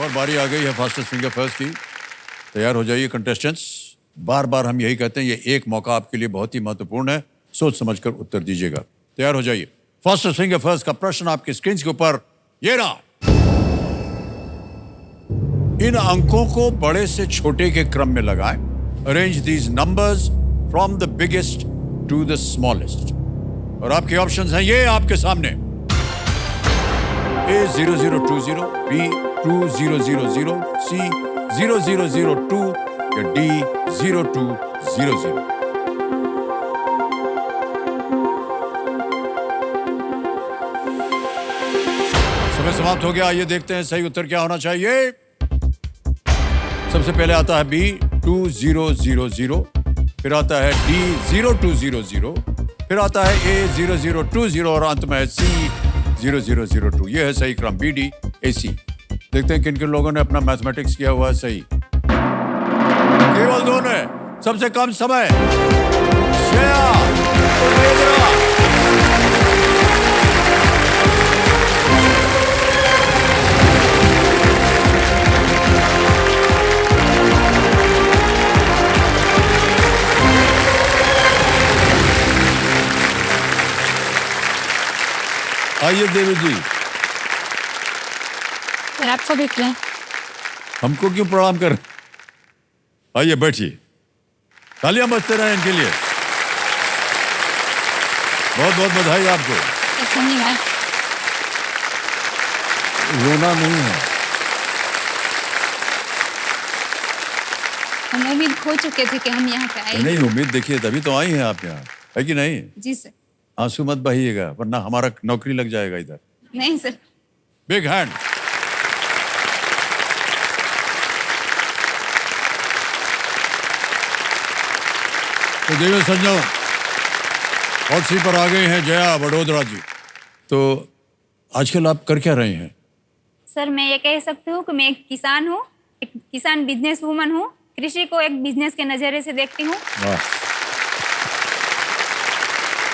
पर बारी आ गई है फास्टेस्ट फिंगर फर्स्ट की। तैयार हो जाइए कंटेस्टेंट्स। बार बार हम यही कहते हैं, ये एक मौका आपके लिए बहुत ही महत्वपूर्ण है, सोच समझकर उत्तर दीजिएगा। तैयार हो जाइए। फास्टेस्ट फिंगर फर्स्ट का प्रश्न आपकी स्क्रीन के ऊपर ये रहा। इन अंकों को बड़े से छोटे के क्रम में लगाएं। Arrange these numbers from the biggest to the smallest. और आपके ऑप्शंस हैं ये आपके सामने। A 0020, B 2000, C 0002 या D 0200। समय समाप्त हो गया। आइए देखते हैं सही उत्तर क्या होना चाहिए। सबसे पहले आता है B 2000, फिर आता है D 0200, फिर आता है A 0020 और अंत में है C 0002। ये है सही क्रम BD AC। देखते हैं किन किन लोगों ने अपना मैथमेटिक्स किया हुआ है सही। केवल दो ने। सबसे कम समय श्रेया और वेदना। आइए देवी जी। सर आपको भी क्यों? हमको क्यों प्रणाम कर? आइए बैठिए। तालियां बजते रहे इनके लिए। बहुत बहुत बधाई आपको। धन्यवाद। रोना नहीं है। हम उम्मीद खो चुके थे कि हम यहाँ पे आए। नहीं, उम्मीद देखिए तभी तो आई हैं आप यहाँ, है कि नहीं? जी सर। आंसू मत बहाइएगा वरना हमारा नौकरी लग जाएगा इधर। नहीं सर। Big hand. तो देवी सज्जनों, हॉट सीट पर आ गए हैं जया वडोदरा जी। तो आजकल आप कर क्या रहे हैं? सर मैं ये कह सकती हूँ कि मैं एक किसान हूँ, एक किसान बिजनेस वूमन हूँ। कृषि को एक बिजनेस के नज़रिए से देखती हूँ। वाह,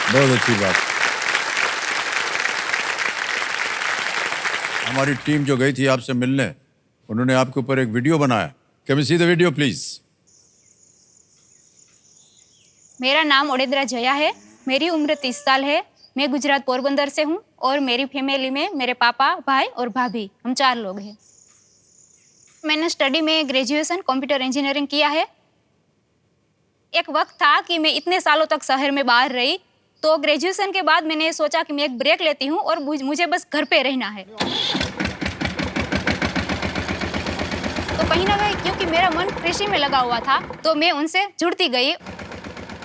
बहुत अच्छी बात। हमारी टीम जो गई थी आपसे मिलने, उन्होंने आपके ऊपर एक वीडियो बनाया। Can we see the video please? मेरा नाम ओडेद्रा जया है। मेरी उम्र 30 साल है। मैं गुजरात पोरबंदर से हूँ और मेरी फैमिली में मेरे पापा, भाई और भाभी, हम 4 लोग हैं। मैंने स्टडी में ग्रेजुएशन कंप्यूटर इंजीनियरिंग किया है। एक वक्त था कि मैं इतने सालों तक शहर में बाहर रही, तो ग्रेजुएशन के बाद मैंने सोचा कि मैं एक ब्रेक लेती हूँ और मुझे बस घर पे रहना है। तो कहीं ना कहीं क्योंकि मेरा मन कृषि में लगा हुआ था, तो मैं उनसे जुड़ती गई।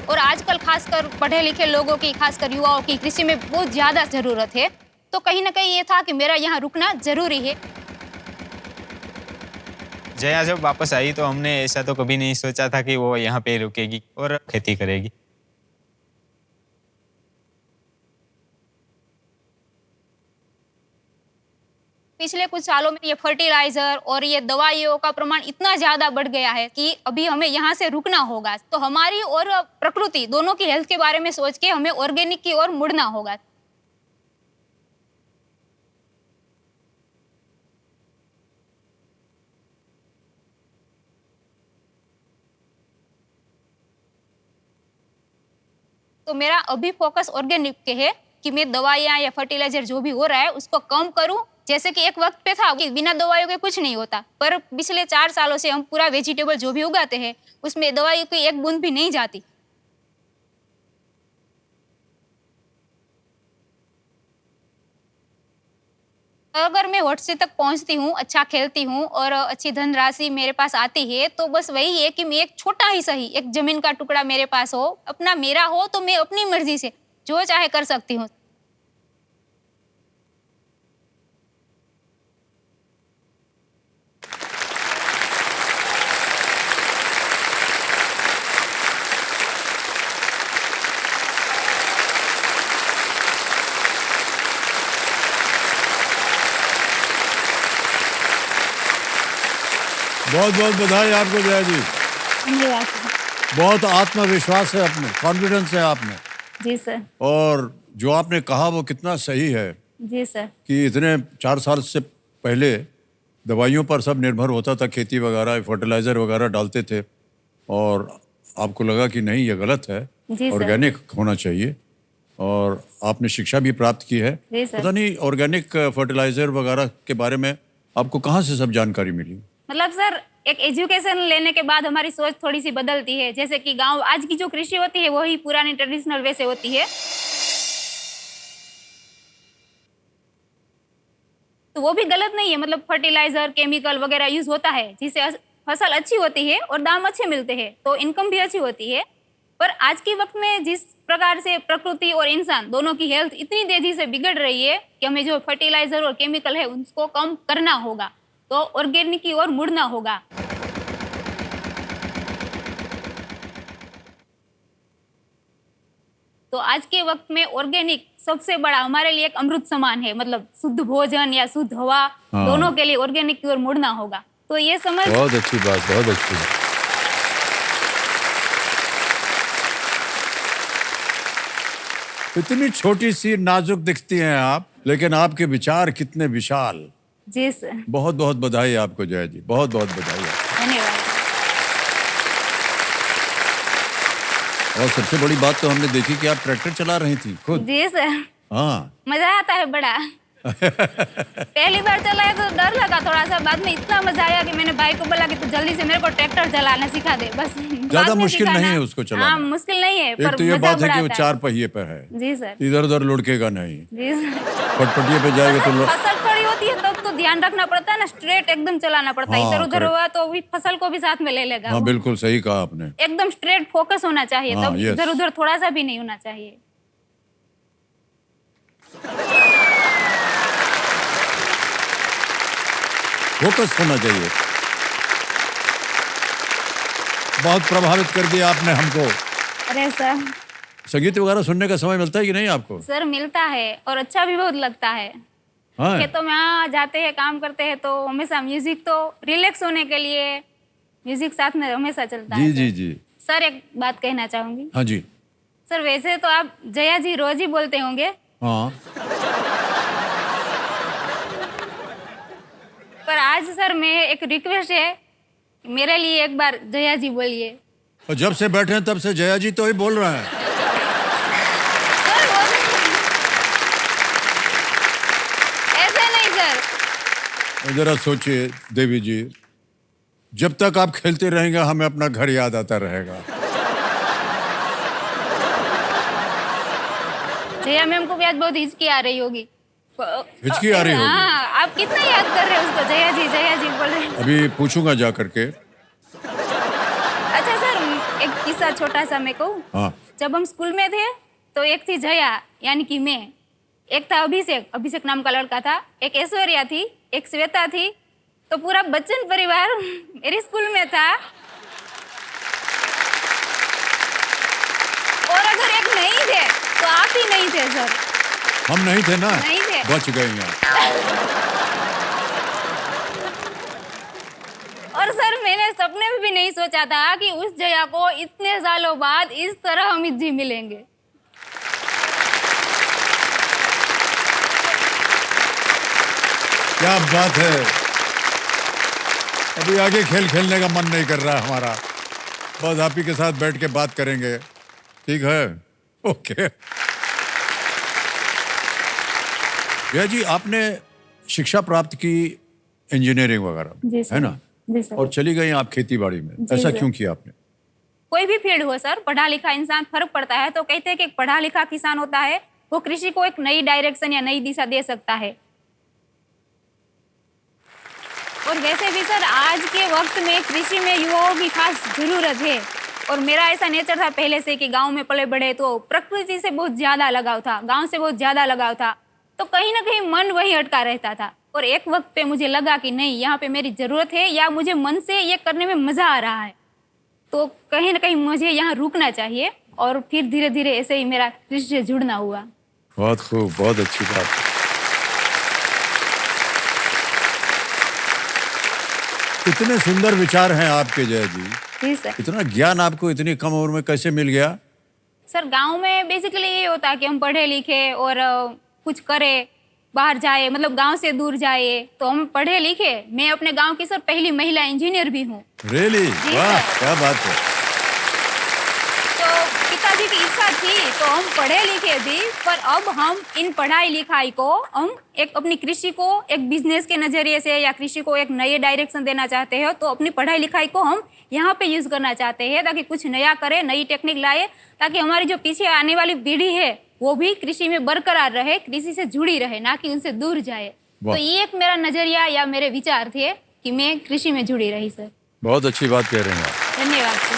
और आजकल खासकर पढ़े लिखे लोगों की, खासकर युवाओं की कृषि में बहुत ज़्यादा ज़रूरत है। तो कहीं ना कहीं ये था कि मेरा यहाँ रुकना ज़रूरी है। जया जब वापस आई तो हमने ऐसा तो कभी नहीं सोचा था कि वो यहाँ पे रुकेगी और खेती करेगी। पिछले कुछ सालों में ये फर्टिलाइजर और ये दवाइयों का प्रमाण इतना ज़्यादा बढ़ गया है कि अभी हमें यहाँ से रुकना होगा। तो हमारी और प्रकृति दोनों की हेल्थ के बारे में सोच के हमें ऑर्गेनिक की ओर मुड़ना होगा। तो मेरा अभी फोकस ऑर्गेनिक के है कि मैं दवाइयाँ या फर्टिलाइजर जो भी हो रहा है उसको कम करूं। जैसे कि एक वक्त पे था कि बिना दवाइयों के कुछ नहीं होता, पर पिछले 4 सालों से हम पूरा वेजिटेबल जो भी उगाते हैं उसमें दवाई की एक बूंद भी नहीं जाती। अगर मैं व्हाट्सएप तक पहुंचती हूँ, अच्छा खेलती हूँ और अच्छी धनराशि मेरे पास आती है, तो बस वही है कि मैं एक छोटा ही सही एक जमीन का टुकड़ा मेरे पास हो, अपना मेरा हो, तो मैं अपनी मर्जी से जो चाहे कर सकती हूँ। बहुत बहुत बधाई आपको जया जी। धन्यवाद। बहुत आत्मविश्वास है, अपने कॉन्फिडेंस है आप में। जी सर। और जो आपने कहा वो कितना सही है जी सर। कि इतने 4 साल से पहले दवाइयों पर सब निर्भर होता था, खेती वगैरह, फर्टिलाइजर वगैरह डालते थे, और आपको लगा कि नहीं ये गलत है, जी सर। ऑर्गेनिक होना चाहिए, और आपने शिक्षा भी प्राप्त की है। जी सर। पता नहीं ऑर्गेनिक फर्टिलाइजर वगैरह के बारे में आपको कहाँ से सब जानकारी मिली? मतलब सर एक एजुकेशन लेने के बाद हमारी सोच थोड़ी सी बदलती है। जैसे कि गांव आज की जो कृषि होती है वही पुरानी ट्रेडिशनल वे से होती है, तो वो भी गलत नहीं है। मतलब फर्टिलाइजर केमिकल वगैरह यूज होता है जिससे फसल अच्छी होती है और दाम अच्छे मिलते हैं, तो इनकम भी अच्छी होती है। पर आज के वक्त में जिस प्रकार से प्रकृति और इंसान दोनों की हेल्थ इतनी तेजी से बिगड़ रही है कि हमें जो फर्टिलाइजर और केमिकल है उसको कम करना होगा, तो ऑर्गेनिक की ओर मुड़ना होगा। तो आज के वक्त में ऑर्गेनिक सबसे बड़ा हमारे लिए एक अमृत समान है। मतलब शुद्ध भोजन या शुद्ध हवा, हाँ। दोनों के लिए ऑर्गेनिक की ओर मुड़ना होगा। तो ये समझ बहुत अच्छी बात, बहुत अच्छी बात। इतनी छोटी सी नाजुक दिखती हैं आप, लेकिन आपके विचार कितने विशाल। जी सर, बहुत बहुत बधाई आपको जया जी, बहुत बहुत बधाई आपको। धन्यवाद। और सबसे बड़ी बात तो हमने देखी कि आप ट्रैक्टर चला रही थी खुद। जी सर, हाँ। मजा आता है बड़ा। पहली बार चलाया तो डर लगा थोड़ा सा, बाद में इतना मजा आया कि मैंने भाई को बोला कि तू जल्दी से मेरे को ट्रैक्टर चलाना सिखा दे बस। ज्यादा मुश्किल नहीं है उसको चलाना। हाँ, मुश्किल नहीं है, एक पर तो ये मजा बात है बड़ा कि वो आता 4 पहिए पे है, जी सर। इधर उधर लुढ़केगा नहीं, जी सर। पटपटिए पे जाएगा तो फसल खड़ी होती है तब तो ध्यान रखना पड़ता है ना, स्ट्रेट एकदम चलाना पड़ता है। हाँ, इधर उधर correct। हुआ तो भी फसल को भी साथ में ले लेगा हाँ वो। बिल्कुल सही कहा आपने। एकदम स्ट्रेट फोकस होना चाहिए, हाँ, तब yes। इधर उधर थोड़ा सा भी नहीं होना चाहिए। फोकस होना चाहिए। बहुत प्रभावित कर दिया आपने हमको। अरे सर, संगीत वगैरह सुनने का समय मिलता है कि नहीं आपको? सर मिलता है और अच्छा भी बहुत लगता है। हाँ। खेतों में यहाँ जाते हैं, काम करते हैं, तो हमेशा म्यूजिक तो रिलैक्स होने के लिए म्यूजिक साथ में हमेशा चलता है। जी जी जी। सर एक बात कहना चाहूंगी। हाँ जी। सर वैसे तो आप जया जी रोज ही बोलते होंगे, हाँ। पर आज सर मैं एक रिक्वेस्ट है, मेरे लिए एक बार जया जी बोलिए। और जब से बैठे हैं तब से जया जी तो ही बोल रहे हैं। सर ऐसे नहीं सर। जरा सोचिए देवी जी, जब तक आप खेलते रहेंगे हमें अपना घर याद आता रहेगा। जया मैम को भी आज बहुत हिचकी आ रही होगी। हिचकी आ रही होगी? हाँ, आप कितना याद कर रहे हो उसको, जया जी बोल रहे हैं। अभी पूछूंगा जा करके। अच्छा सर, एक किस्सा छोटा सा मैं कहूँ। हाँ। जब हम स्कूल में थे तो एक थी जया यानी कि मैं, एक था अभिषेक नाम का लड़का था, एक ऐश्वर्या थी, एक श्वेता थी, तो पूरा बच्चन परिवार मेरे स्कूल में था। और अगर एक नहीं थे तो आप ही नहीं थे सर। हम नहीं थे ना? नहीं थे। बच गए यहाँ। और सर मैंने सपने में भी नहीं सोचा था कि उस जया को इतने सालों बाद इस तरह अमित जी मिलेंगे। क्या बात है। अभी आगे खेल खेलने का मन नहीं कर रहा है हमारा, बस आप ही के साथ बैठ के बात करेंगे। ठीक है, ओके। भैया जी, आपने शिक्षा प्राप्त की इंजीनियरिंग वगैरह, है ना? जी सर। और चली गई आप खेती बाड़ी में, जी ऐसा सर। क्यों किया आपने? कोई भी फील्ड हो सर, पढ़ा लिखा इंसान फर्क पड़ता है। तो कहते हैं कि एक पढ़ा लिखा किसान होता है वो कृषि को एक नई डायरेक्शन या नई दिशा दे सकता है। और वैसे भी सर आज के वक्त में कृषि में युवाओं की खास जरूरत है। और मेरा ऐसा नेचर था पहले से कि गांव में पले बड़े, तो प्रकृति से बहुत ज्यादा लगाव था, गांव से बहुत ज्यादा लगाव था, तो कहीं ना कहीं मन वहीं अटका रहता था। और एक वक्त पे मुझे लगा कि नहीं, यहाँ पे मेरी जरूरत है या मुझे मन से ये करने में मजा आ रहा है, तो कहीं ना कहीं मुझे यहाँ रुकना चाहिए। और फिर धीरे धीरे ऐसे ही मेरा कृषि से जुड़ना हुआ। बहुत खूब, बहुत अच्छी बात। इतने सुंदर विचार हैं आपके जय जी। जी सर। इतना ज्ञान आपको इतनी कम उम्र में कैसे मिल गया? सर गांव में बेसिकली ये होता है कि हम पढ़े लिखे और कुछ करें, बाहर जाए, मतलब गांव से दूर जाए, तो हम पढ़े लिखे। मैं अपने गांव की सर पहली महिला इंजीनियर भी हूँ। रियली? जी, वाह, सर। क्या बात है। तो पिताजी की इच्छा थी तो हम पढ़े लिखे भी, पर अब हम इन पढ़ाई लिखाई को हम एक अपनी कृषि को एक बिजनेस के नजरिए से या कृषि को एक नए डायरेक्शन देना चाहते हैं। तो अपनी पढ़ाई लिखाई को हम यहाँ पे यूज करना चाहते हैं ताकि कुछ नया करें, नई टेक्निक लाए, ताकि हमारी जो पीछे आने वाली पीढ़ी है वो भी कृषि में बरकरार रहे, कृषि से जुड़ी रहे, ना कि उनसे दूर जाए। वाह। तो ये एक मेरा नजरिया या मेरे विचार थे कि मैं कृषि में जुड़ी रही सर। बहुत अच्छी बात कह रहे हैं आप। धन्यवाद।